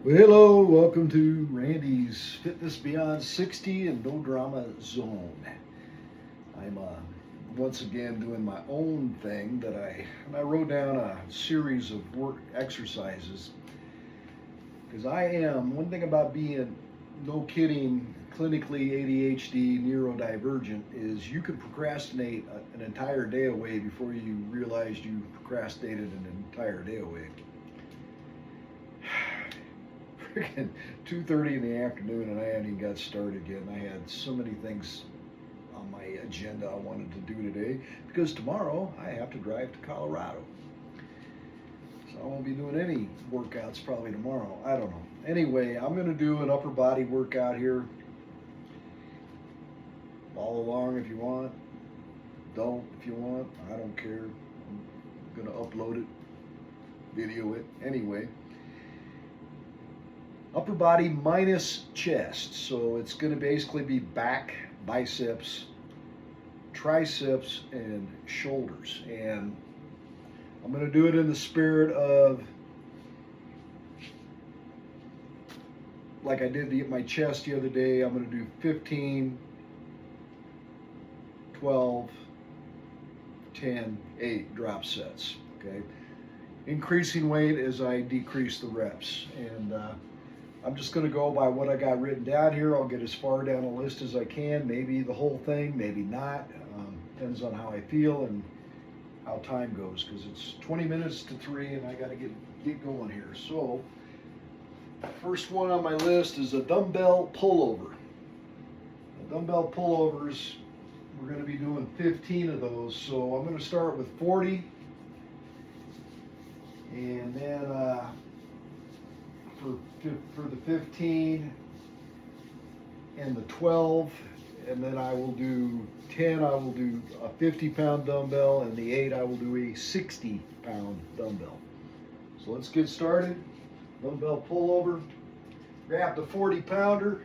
Well, hello, welcome to Randy's Fitness Beyond 60 and No Drama Zone. I'm once again doing my own thing that I wrote down a series of work exercises because I am, one thing about being, no kidding, clinically ADHD neurodivergent is you can procrastinate an entire day away before you realized you procrastinated an entire day away. Freaking 2:30 in the afternoon and I hadn't even got started yet. And I had so many things on my agenda I wanted to do today because tomorrow I have to drive to Colorado. So I won't be doing any workouts probably tomorrow. I don't know. Anyway, I'm going to do an upper body workout here. Follow along if you want. Don't if you want. I don't care. I'm going to upload it, video it. Anyway. Upper body minus chest. So it's going to basically be back, biceps, triceps, and shoulders. And I'm going to do it in the spirit of, like I did to get my chest the other day, I'm going to do 15, 12, 10, 8 drop sets. Okay. Increasing weight as I decrease the reps. And I'm just going to go by what I got written down here. I'll get as far down the list as I can, maybe the whole thing, maybe not. Depends on how I feel and how time goes, because it's 20 minutes to 3 and I got to get going here. So, first one on my list is a dumbbell pullover. The dumbbell pullovers, we're going to be doing 15 of those. So I'm going to start with 40, and then for the 15 and the 12, and then I will do 10, I will do a 50-pound dumbbell, and the 8 I will do a 60-pound dumbbell. So let's get started. Dumbbell pullover. Grab the 40-pounder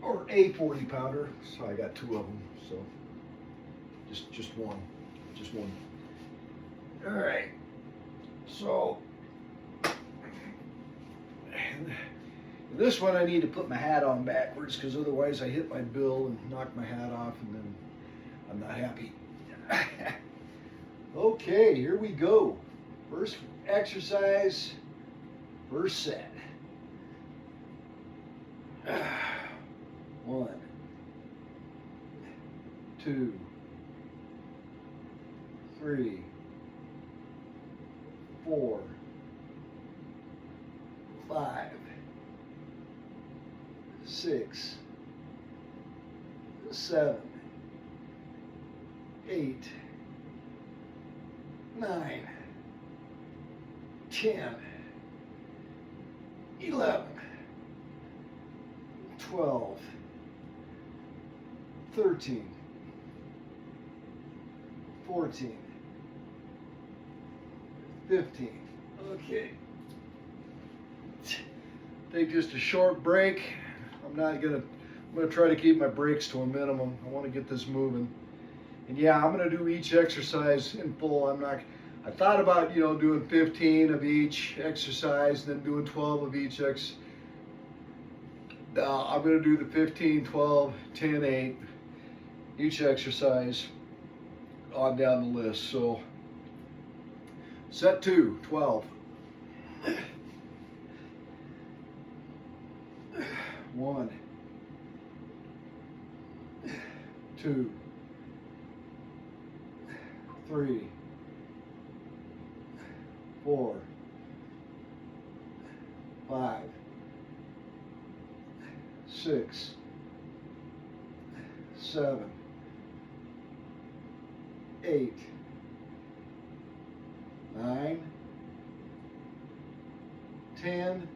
or a 40-pounder. So I got 2 of them. So just one. All right. So this one I need to put my hat on backwards because otherwise I hit my bill and knock my hat off and then I'm not happy. Okay, here we go. First exercise, first set. 1, 2, 3, 4, 5, 6, 7, 8, 9, 10, 11, 12, 13, 14, 15. Okay. Take just a short break. I'm gonna try to keep my breaks to a minimum. I want to get this moving. And yeah, I'm gonna do each exercise in full. I thought about, doing 15 of each exercise, then doing 12 of each I'm gonna do the 15, 12, 10, 8, each exercise on down the list. So set 2, 12. 1, 2, 3, 4, 5, 6, 7, 8, 9, 10,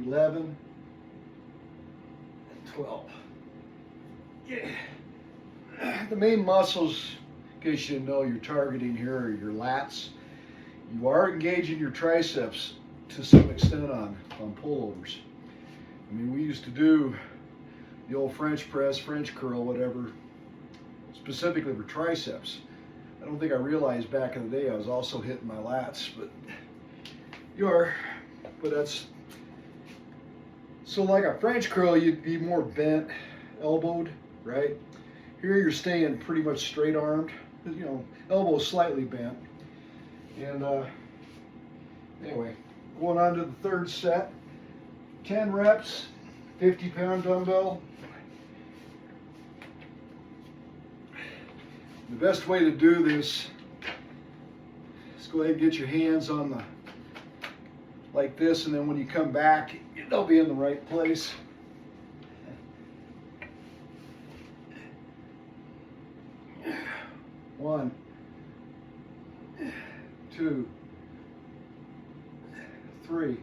11, and 12. Yeah. The main muscles, in case you know, you're targeting here are your lats. You are engaging your triceps to some extent on pullovers. I mean, we used to do the old French press, French curl, whatever, specifically for triceps. I don't think I realized back in the day I was also hitting my lats, but You are, but that's, so like a French curl, you'd be more bent, elbowed, right? Here you're staying pretty much straight armed, you know, elbow slightly bent. And anyway, going on to the third set, 10 reps, 50-pound dumbbell. The best way to do this is go ahead and get your hands on the, like this, and then when you come back, they'll be in the right place. One, two, three,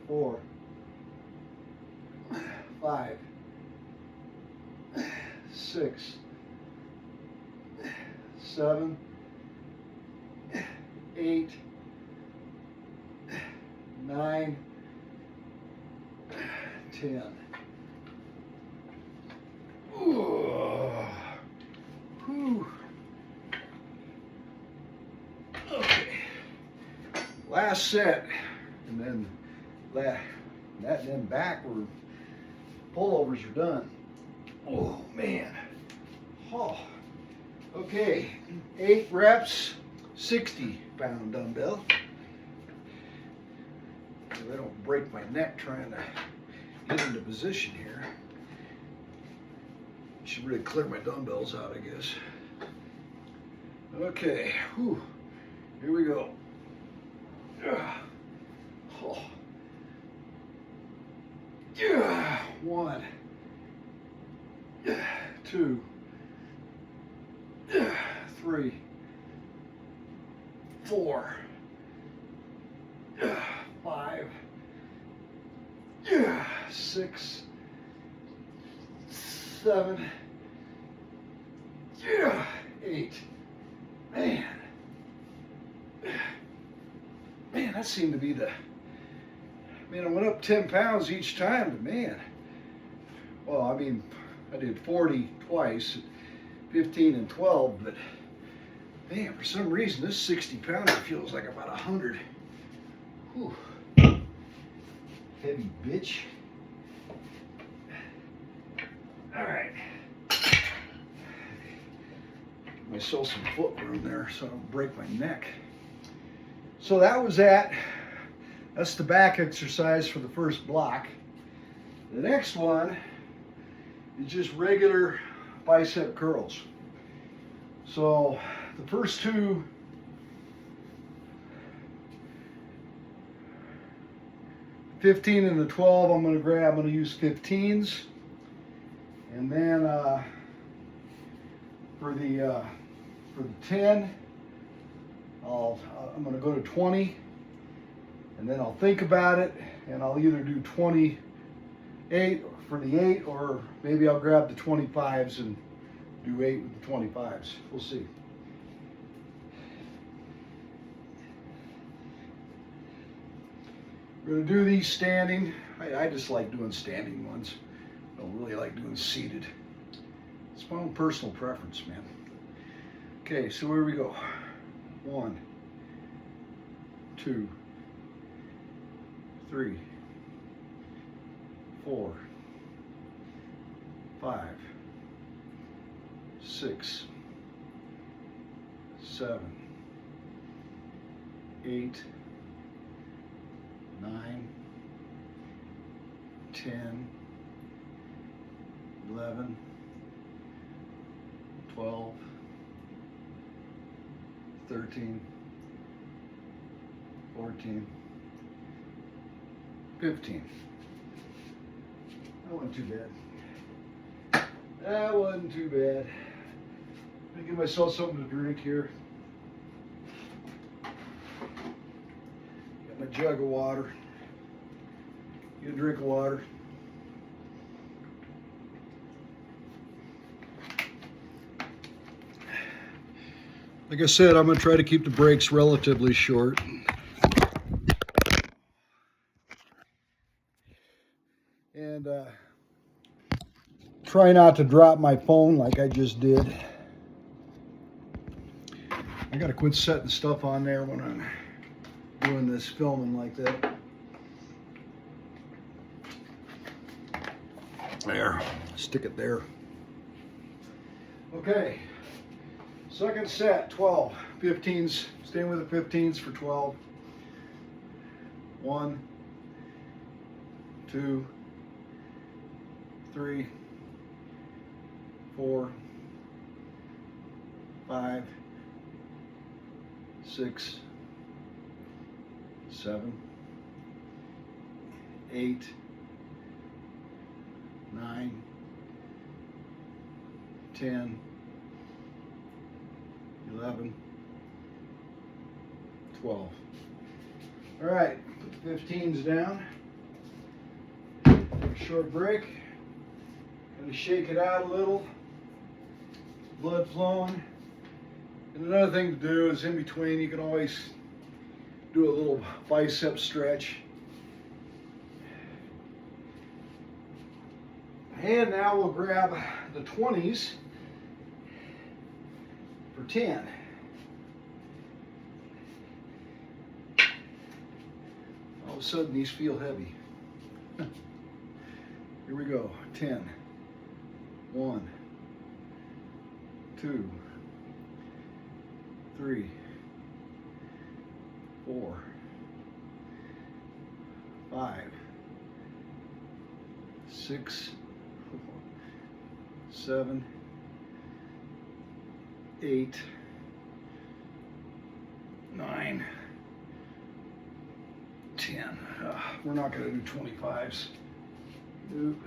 4, 5, 6, 7, 8, 9, 10. Ooh. Whew. Okay. Last set, and then that and then back where pullovers are done. Oh man. Oh. Okay. 8 reps, 60-pound dumbbell. So I don't break my neck trying to get into position here. Should really clear my dumbbells out, I guess. Okay. Whew. Here we go. Oh. 1, 2, 3, 4, 5, 6, 7, 8. Man, that seemed to be the, man, I went up 10 pounds each time, but man, well, I mean, I did 40 twice, 15 and 12, but man, for some reason, this 60 pounder feels like about 100. Whew. Heavy bitch. All right. Give myself some foot room there so I don't break my neck. So that was that's the back exercise for the first block. The next one is just regular bicep curls. So the first two, (15) and the 12, I'm going to use 15s. And then for the 10, I'm going to go to 20, and then I'll think about it, and I'll either do 28 for the 8, or maybe I'll grab the 25s and do 8 with the 25s. We'll see. We're going to do these standing. I just like doing standing ones. I don't really like doing seated. It's my own personal preference, man. Okay, so here we go. 1, 2, 3, 4, 5, 6, 7, 8, 9, 10, 11, 12, 13, 14, 15. That wasn't too bad. That wasn't too bad. Let me give myself something to drink here. Got my jug of water. Get a drink of water. Like I said, I'm going to try to keep the breaks relatively short. And try not to drop my phone like I just did. I got to quit setting stuff on there when I'm doing this filming like that. There, stick it there. Okay, second set, 12, 15s, staying with the 15s for 12. 1, 2, 3, 4, 5, 6, 7, 8, 9, 10, 11, 12. All right, put the 15s down. Take a short break. Gonna shake it out a little. Blood flowing. And another thing to do is in between, you can always do a little bicep stretch. And now we'll grab the 20s for 10. All of a sudden these feel heavy. Here we go, 10. 1, 2, 3, 4, 5, 6, 7, 8, 9, 10. We're not going to do 25s. Nope.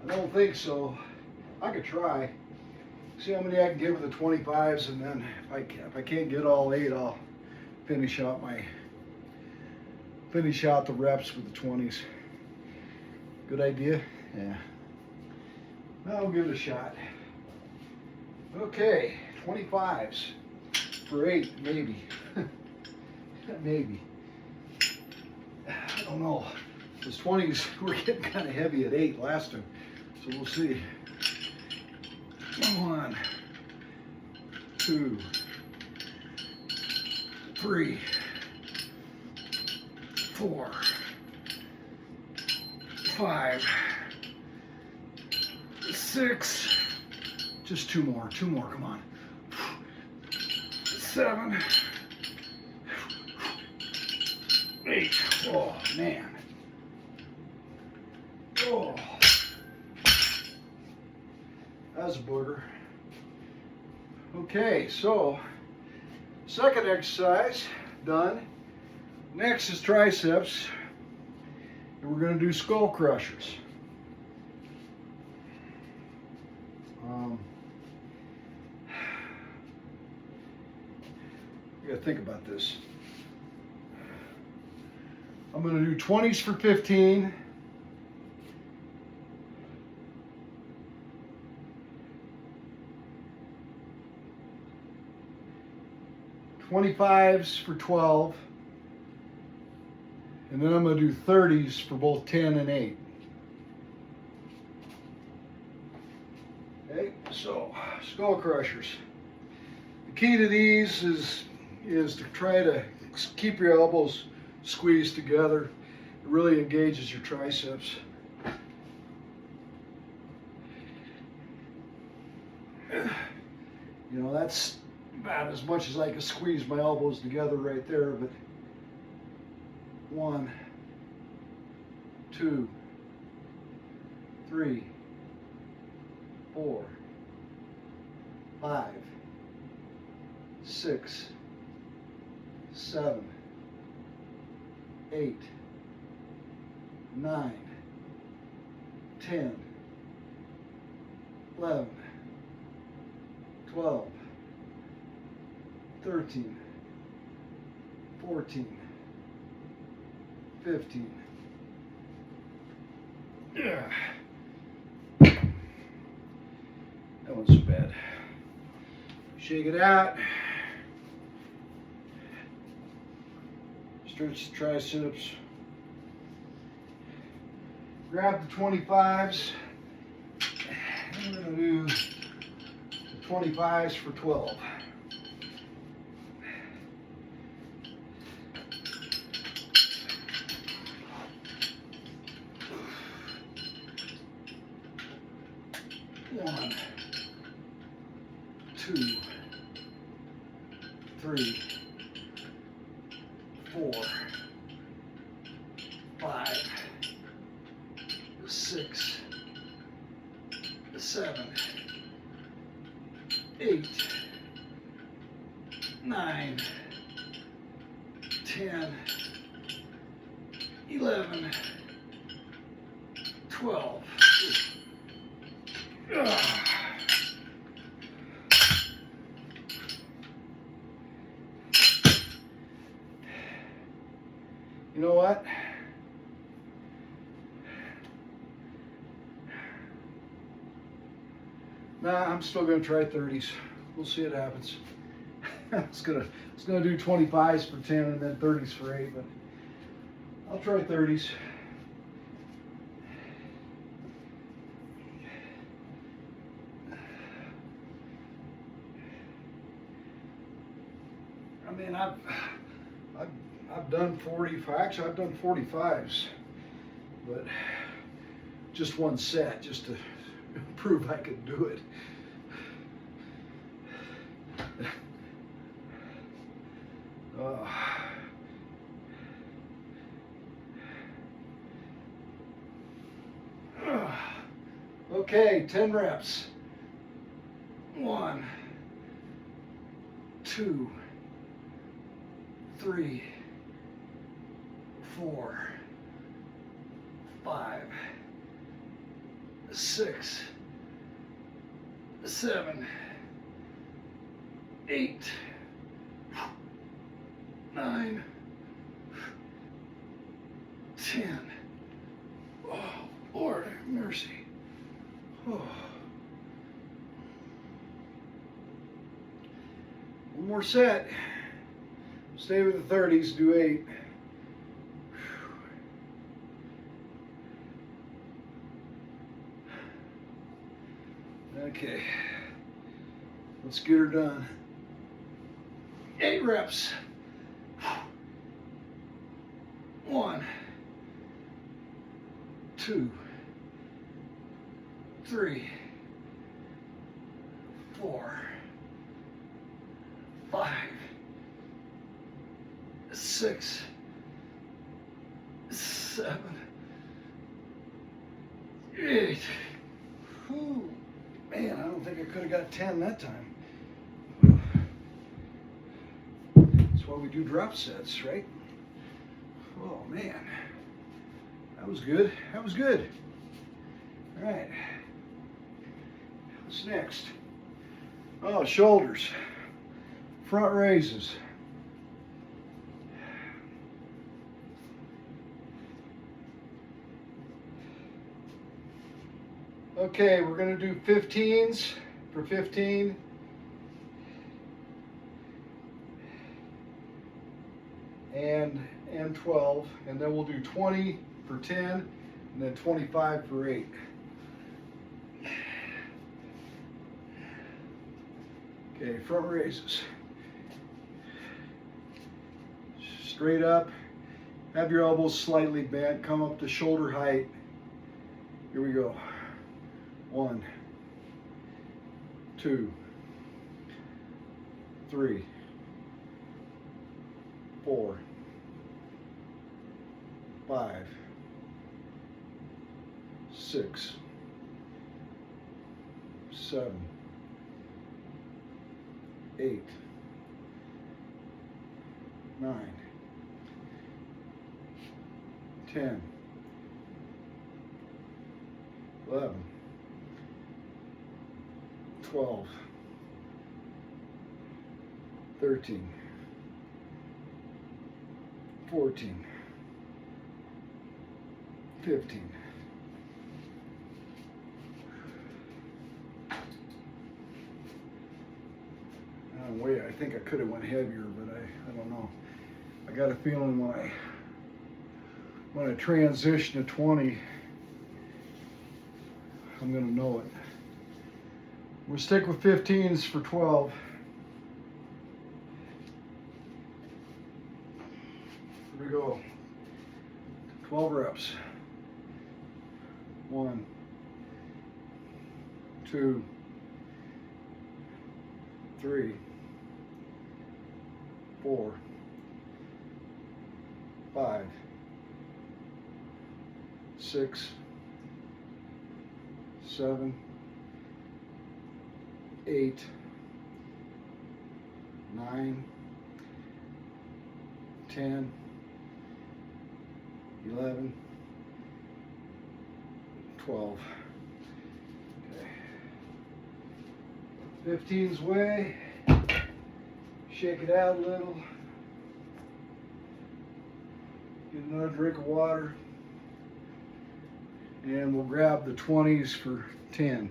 I don't think so. I could try. See how many I can get with the 25s, and then if I can't get all 8, I'll finish out the reps with the 20s. Good idea? Yeah. I'll give it a shot. Okay, 25s for 8, maybe. Maybe. I don't know. Those 20s were getting kind of heavy at 8 last time, so we'll see. 1, 2, 3, 4, 5, 6, just two more, come on. 7, 8, oh man. Oh, that's a booger. Okay, so second exercise done. Next is triceps, and we're going to do skull crushers. You got to think about this. I'm going to do 20s for 15. 25s for 12, and then I'm going to do 30s for both 10 and 8. Okay, so skull crushers. The key to these is to try to keep your elbows squeezed together. It really engages your triceps. You know, that's about as much as I can squeeze my elbows together right there, but 1, 2, 3, 4, 5, 6, 7, 8, 9, 10, 11, 12, 13, 14, 15. Yeah. That wasn't so bad. Shake it out. Stretch the triceps. Grab the 25s. And we're going to do the 25s for 12. 1, 2, 3, 4, 5, 6, 7, 8, 9, 10, 11, 12. You know what? Nah, I'm still gonna try 30s. We'll see what happens. It's gonna do 25s for 10 and then 30s for 8, but I'll try 30s. I mean, I've done 40. Actually, I've done 45s, but just one set, just to prove I could do it. Okay, 10 reps. 1, 2, 3, 4, 5, 6, 7, 8, 9, 10. Oh, Lord have mercy. Oh. One more set. Stay with the 30s, do 8. Okay, let's get her done. 8 reps. 1, 2, 3, 4, 5, 6, 7, 8. Whew. Man, I don't think I could have got 10 that time. That's why we do drop sets, right? Oh man, that was good. That was good. All right. What's next? Oh, shoulders. Front raises. Okay, we're going to do 15s for 15. And 12, and then we'll do 20 for 10, and then 25 for 8. Okay, front raises. Straight up, have your elbows slightly bent, come up to shoulder height. Here we go. 1, 2, 3, 4, 5, 6, 7, 8, 9, 10, 11, 12, 13, 14, 15. Wait, I think I could have went heavier, but I don't know. I got a feeling when I transition to 20, I'm gonna know it. We'll stick with 15s for 12. Here we go. 12 reps. 1, 2, 3, 4, 5, 6, 7, 8, 9, 10, 11, 12. Okay. 15's way. Shake it out a little. Get another drink of water. And we'll grab the 20s for 10.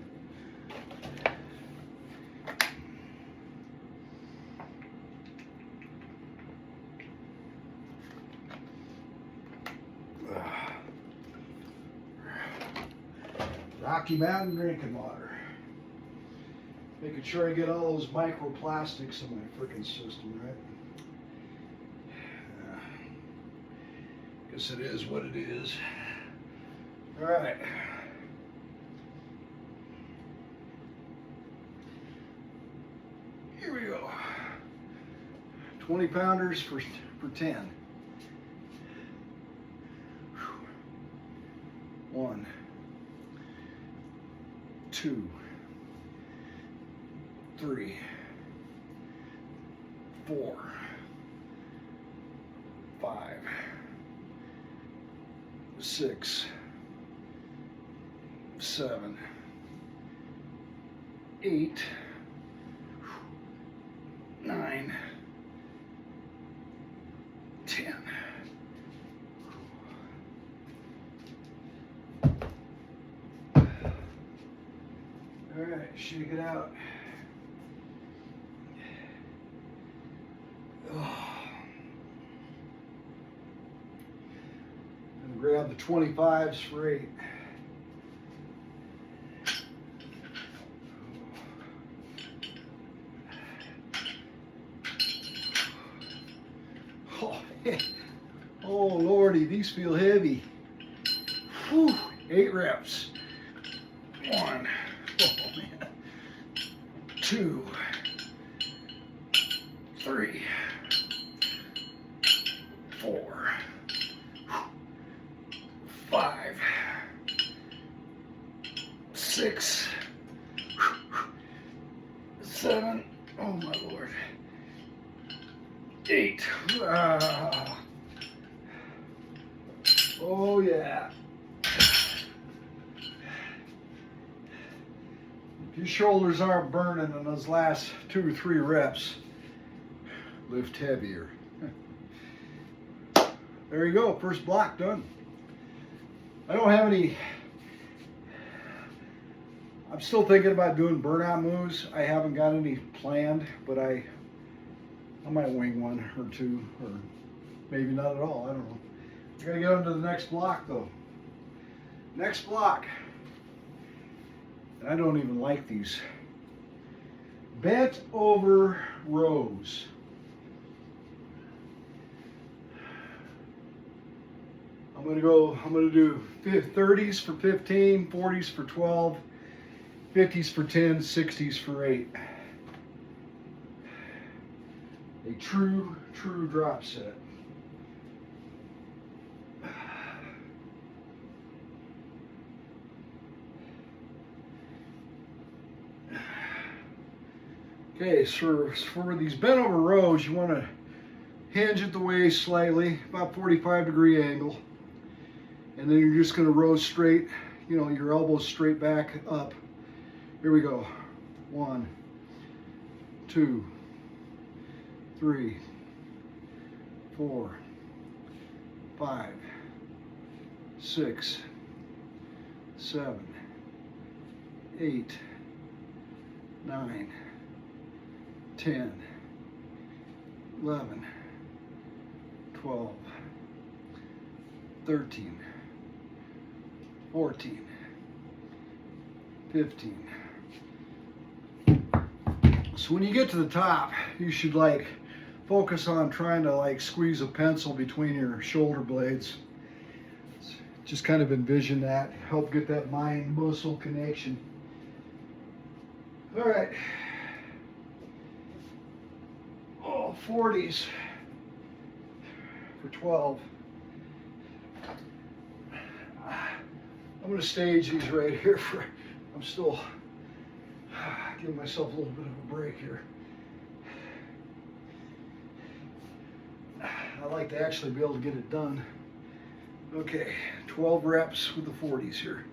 Rocky Mountain drinking water. Making sure I get all those microplastics in my frickin' system, right? Guess it is what it is. All right. Here we go. 20 pounders for 10. 1, 2, 3, 4, 5, 6, 7, 8, 9, 10. All right, shake it out. And grab the 25s for 8. Oh, oh Lordy, these feel heavy. Whew, 8 reps. 1. Oh man. 2, 3, 4, 5, 6, 7. Oh my Lord. 8. Oh yeah. If your shoulders aren't burning in those last 2 or 3 reps, lift heavier. There you go, first block done. I don't have any, I'm still thinking about doing burnout moves. I haven't got any planned, but I might wing 1 or 2, or maybe not at all, I don't know. I gotta get on to the next block though. Next block. And I don't even like these. Bent over rows. I'm gonna do 30s for 15, 40s for 12, 50s for 10, 60s for 8. A true drop set. Okay, so for these bent over rows, you want to hinge at the waist slightly, about 45-degree angle. And then you're just going to row straight, you know, your elbows straight back up. Here we go. 1, 2, 3, 4, 5, 6, 7, 8, 9, 10, 11, 12, 13, 14, 15. So when you get to the top, you should like focus on trying to like squeeze a pencil between your shoulder blades. Just kind of envision that, help get that mind muscle connection. All right. Oh, 40s for 12. I'm going to stage these right here for, I'm still giving myself a little bit of a break here. I like to actually be able to get it done. Okay, 12 reps with the 40s here.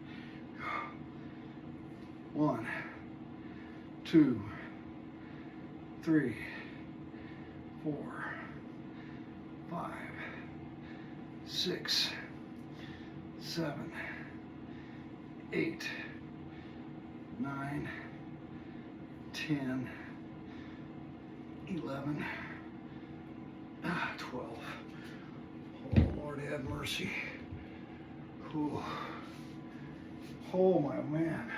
1, 2, 3, 4, 5, 6, 7, 8, 9, 10, 11, 12. Oh, Lord have mercy. Ooh. Oh, my man.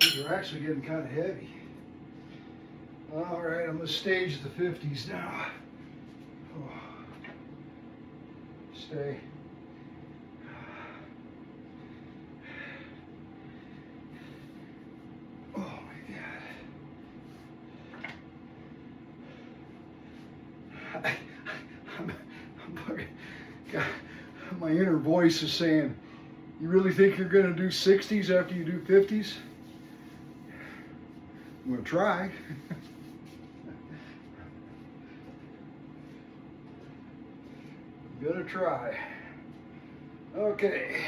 These are actually getting kind of heavy. All right, I'm going to stage the 50s now. Oh. Stay. Oh, my God. God, my inner voice is saying, you really think you're going to do 60s after you do 50s? I'm going to try. I'm going to try. Okay.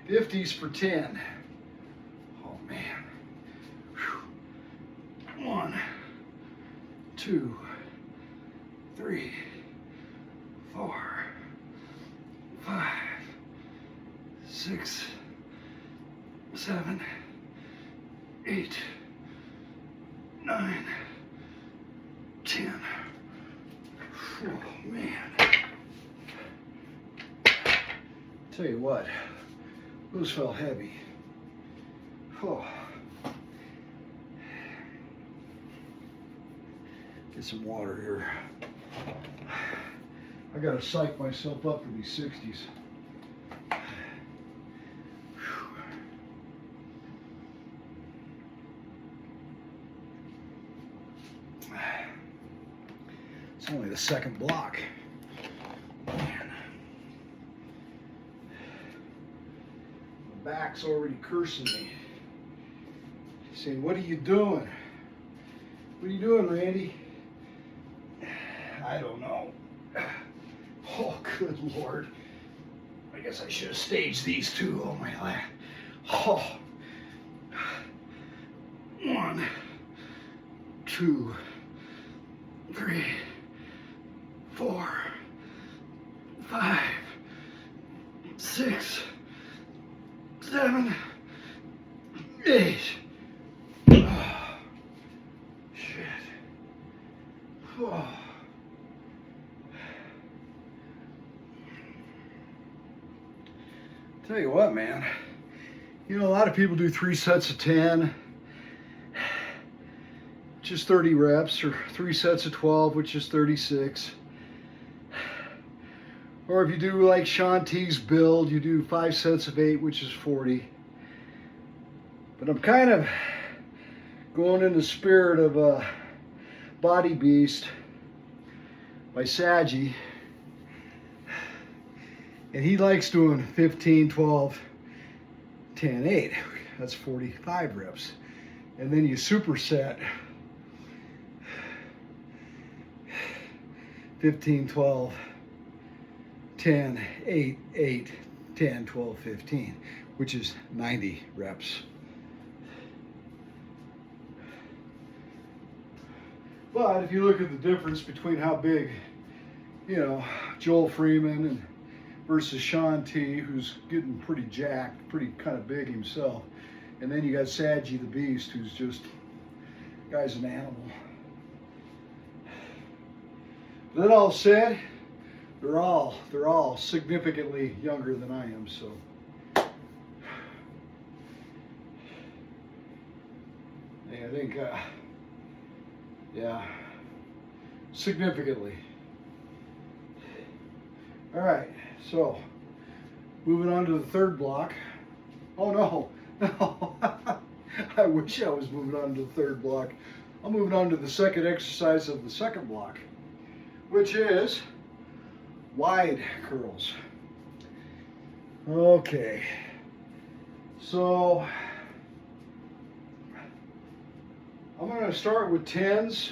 50s for 10. Oh, man. Whew. 1, 2, 3, 4, 5, 6, 7, 8, 9, 10. Oh, man. Tell you what, those felt heavy. Oh. Get some water here. I gotta psych myself up for these 60s. It's only the second block. Man. My back's already cursing me. Saying, what are you doing? What are you doing, Randy? I don't know. Oh, good Lord. I guess I should have staged these two on my lap. Oh. 1, 2, 3, 4, 5, 6, 7, 8. Oh, shit. Oh. Tell you what, man. You know, a lot of people do 3 sets of 10, which is 30 reps, or 3 sets of 12, which is 36. Or if you do like Shaun T's build, you do 5 sets of 8, which is 40. But I'm kind of going in the spirit of Body Beast by Saji. And he likes doing 15, 12, 10, 8. That's 45 reps. And then you superset 15, 12, 10, 8, 8, 10, 12, 15, which is 90 reps. But if you look at the difference between how big, you know, Joel Freeman and versus Shaun T, who's getting pretty jacked, pretty kind of big himself. And then you got Saji the Beast, who's just, guy's an animal. That all said, they're all significantly younger than I am, so. I think, yeah, significantly. All right, so moving on to the third block. Oh no, I wish I was moving on to the third block. I'm moving on to the second exercise of the second block, which is wide curls. Okay, so I'm going to start with 10s.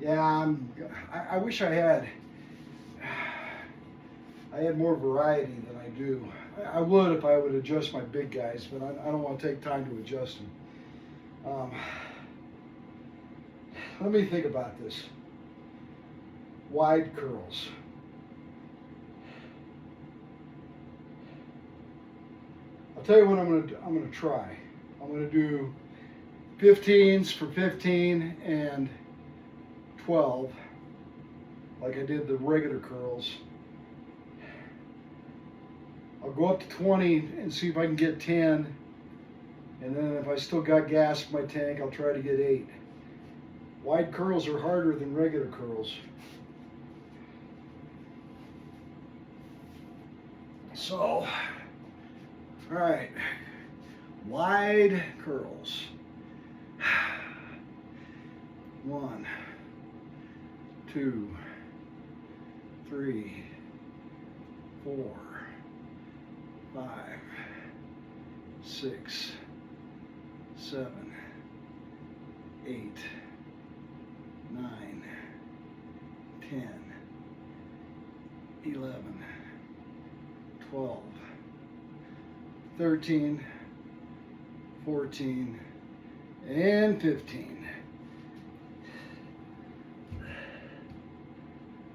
Yeah, I wish I had more variety than I do. I would if I would adjust my big guys, but I don't want to take time to adjust them. Let me think about this. Wide curls. I'll tell you what I'm going to try. I'm going to do 15s for 15 and 12, like I did the regular curls. I'll go up to 20 and see if I can get 10, and then if I still got gas in my tank, I'll try to get 8. Wide curls are harder than regular curls. So, all right, wide curls. 1, 2, 3, 4, 5, 6, 7, 8, 9, 10, 11, 12, 13, 14, and 15.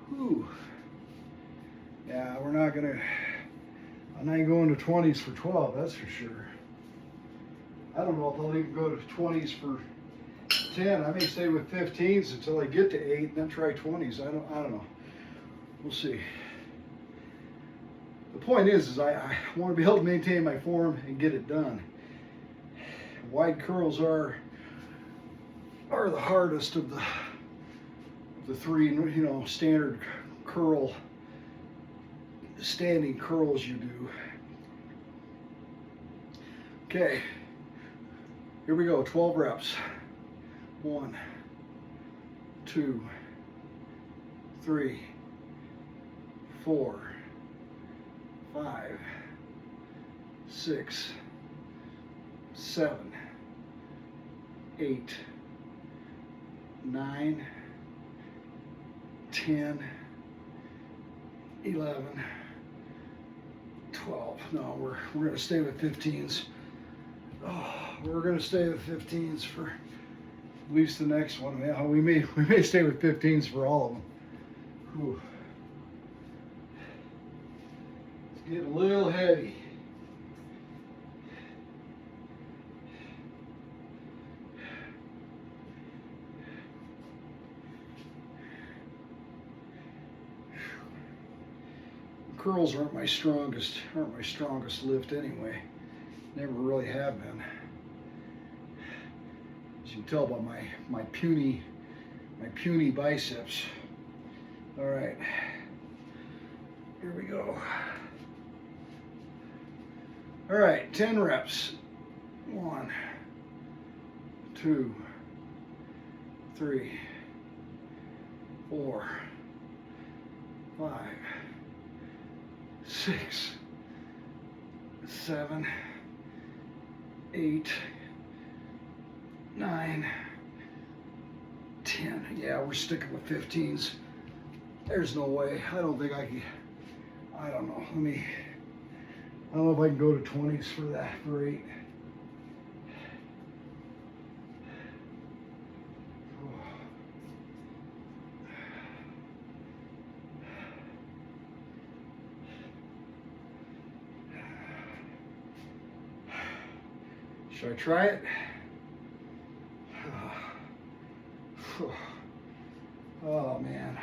Whew. Yeah, I'm not going to 20s for 12, that's for sure. I don't know if I'll even go to 20s for 10. I may stay with 15s until I get to 8 and then try 20s. I don't know. We'll see. The point is I want to be able to maintain my form and get it done. Wide curls are the hardest of the three, standard standing curls you do. Okay, here we go, 12 reps. 1, 2, 3, 4, 5, 6, 7, 8, 9, 10, 11, 12. No, we're going to stay with 15s. Oh, we're going to stay with 15s for at least the next one. Yeah, we may stay with 15s for all of them. Whew. It's getting a little heavy. Curls aren't my strongest lift anyway. Never really have been. As you can tell by my puny biceps. All right, here we go. All right, 10 reps. 1, 2, 3, 4, 5, 6, 7, 8, 9, 10. Yeah, we're sticking with 15s. There's no way. I don't think I can. I don't know. I don't know if I can go to 20s for that. For 8. Should I try it? Oh man.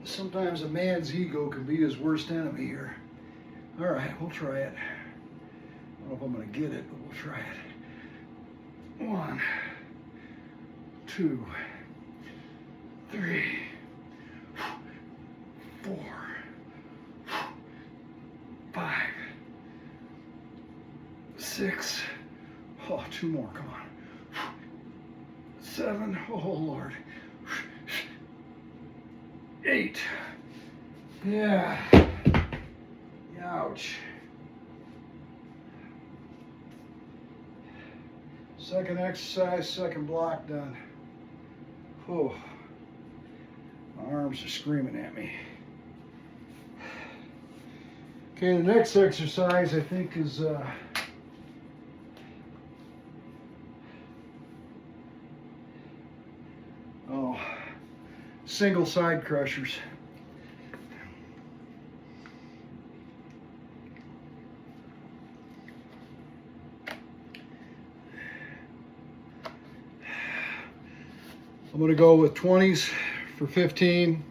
Sometimes a man's ego can be his worst enemy here. All right, we'll try it. I don't know if I'm going to get it, but we'll try it. 1, 2, 3, 4, 5, 2 more, come on. 7, oh Lord. 8. Yeah. Ouch. Second exercise, second block done. Oh, my arms are screaming at me. Okay, the next exercise I think is single side crushers. I'm going to go with 20s for 15.